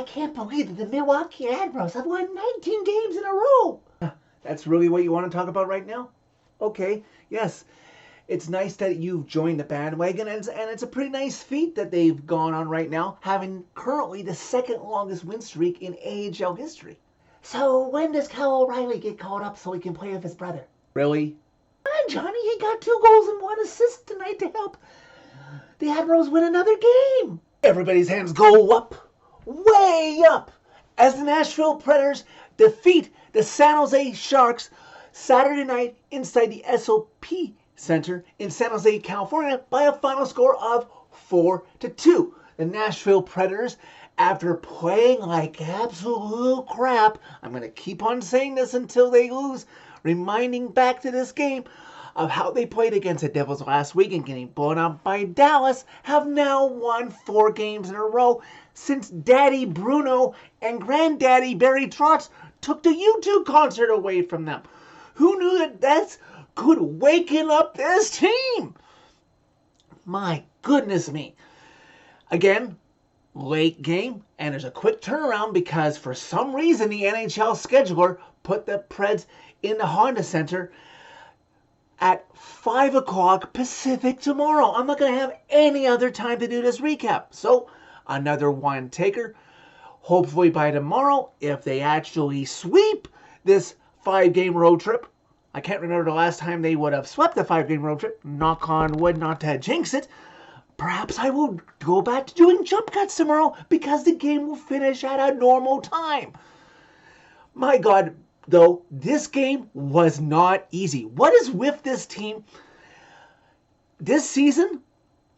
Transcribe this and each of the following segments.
can't believe that the Milwaukee Admirals have won 19 games in a row. That's really what you want to talk about right now? Okay, yes. It's nice that you've joined the bandwagon, and it's a pretty nice feat that they've gone on right now, having currently the second longest win streak in AHL history. So when does Kyle O'Reilly get called up so he can play with his brother? Really? Come on, Johnny, he got 2 goals and 1 assist tonight to help the Admirals win another game. Everybody's hands go up, way up, as the Nashville Predators defeat the San Jose Sharks Saturday night inside the SOP Center in San Jose, California by a final score of 4-2. The Nashville Predators, after playing like absolute crap, I'm going to keep on saying this until they lose, reminding back to this game of how they played against the Devils last week and getting blown out by Dallas, have now won 4 games in a row since Daddy Bruno and Granddaddy Barry Trotz took the U2 concert away from them. Who knew that that's good waking up this team? My goodness me. Again, late game, and there's a quick turnaround because for some reason the NHL scheduler put the Preds in the Honda Center at 5 o'clock Pacific tomorrow. I'm not going to have any other time to do this recap. So, another one taker. Hopefully by tomorrow, if they actually sweep this 5-game road trip. I can't remember the last time they would have swept the 5-game road trip. Knock on wood, not to jinx it. Perhaps I will go back to doing jump cuts tomorrow because the game will finish at a normal time. My God, though, this game was not easy. What is with this team this season,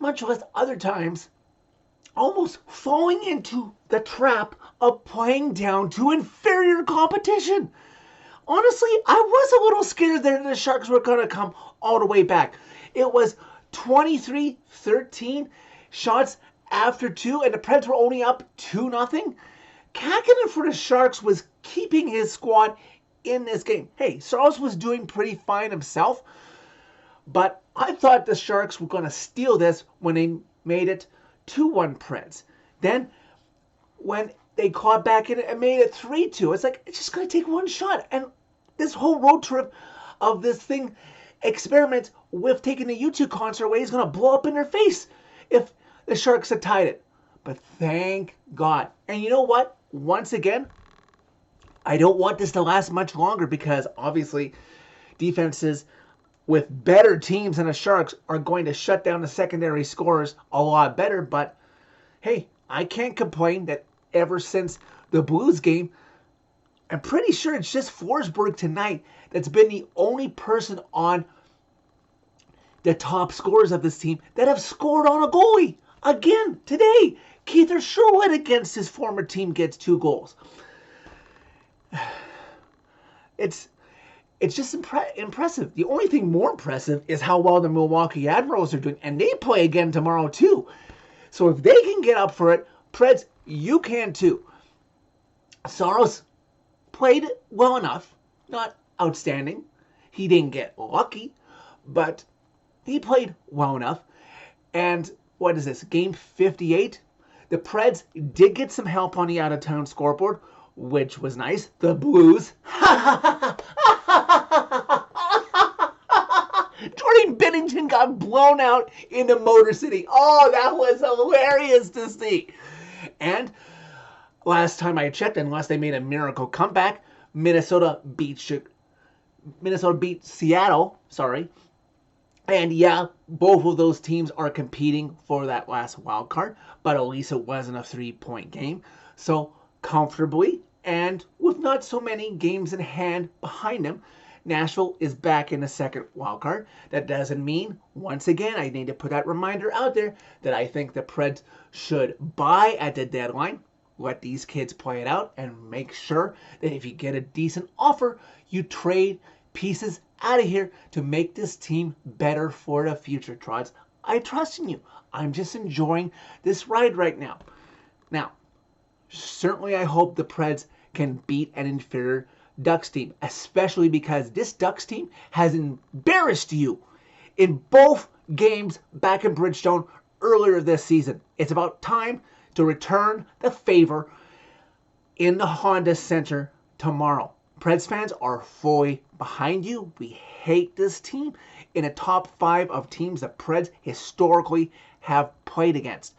much less other times, almost falling into the trap of playing down to inferior competition? Honestly, I was a little scared that the Sharks were going to come all the way back. It was 23-13 shots after 2, and the Preds were only up 2-0. Kakinen for the Sharks was keeping his squad in this game. Hey, Saros was doing pretty fine himself, but I thought the Sharks were going to steal this when they made it 2-1 Preds. Then, when they caught back in it and made it 3-2, it's like, it's just going to take one shot. And this whole road trip of this thing experiment with taking the U2 concert away is going to blow up in their face if the Sharks had tied it. But thank God. And you know what? Once again, I don't want this to last much longer because obviously defenses with better teams than the Sharks are going to shut down the secondary scorers a lot better. But hey, I can't complain that ever since the Blues game, I'm pretty sure it's just Forsberg tonight that's been the only person on the top scorers of this team that have scored on a goalie. Again, today, Keith Sherwood against his former team gets 2 goals. It's just impressive. The only thing more impressive is how well the Milwaukee Admirals are doing, and they play again tomorrow too. So if they can get up for it, Preds, you can too. Saros played well enough, not outstanding. He didn't get lucky, but he played well enough. And what is this, game 58? The Preds did get some help on the out-of-town scoreboard, which was nice. The Blues. Jordan Bennington got blown out into Motor City. Oh, that was hilarious to see. And last time I checked, unless they made a miracle comeback, Minnesota beat Seattle. Sorry. And yeah, both of those teams are competing for that last wild card, but at least it wasn't a 3-point game. So comfortably, and with not so many games in hand behind them, Nashville is back in the second wild card. That doesn't mean, once again, I need to put that reminder out there that I think the Preds should buy at the deadline, let these kids play it out, and make sure that if you get a decent offer, you trade pieces out of here to make this team better for the future, Trotz. I trust in you. I'm just enjoying this ride right now. Now, certainly I hope the Preds can beat an inferior Ducks team, especially because this Ducks team has embarrassed you in both games back in Bridgestone earlier this season. It's about time to return the favor in the Honda Center tomorrow. Preds fans are fully behind you. We hate this team in a top 5 of teams that Preds historically have played against.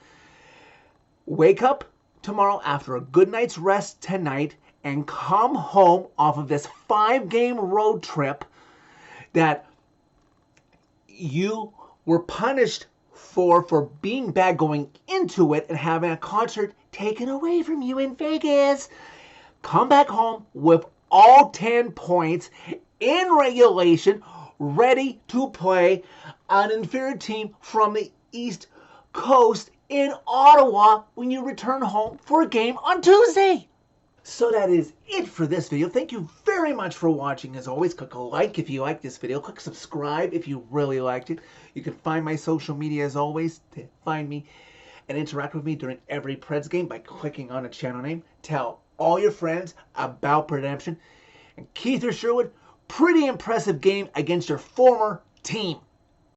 Wake up tomorrow after a good night's rest tonight and come home off of this 5-game road trip that you were punished for being bad going into it and having a concert taken away from you in Vegas. Come back home with all 10 points in regulation, ready to play an inferior team from the East Coast in Ottawa when you return home for a game on Tuesday. So that is it for this video. Thank you very much for watching. As always, click a like if you like this video. Click subscribe if you really liked it. You can find my social media as always to find me and interact with me during every Preds game by clicking on a channel name. Tell all your friends about Redemption. And Keith or Sherwood, pretty impressive game against your former team.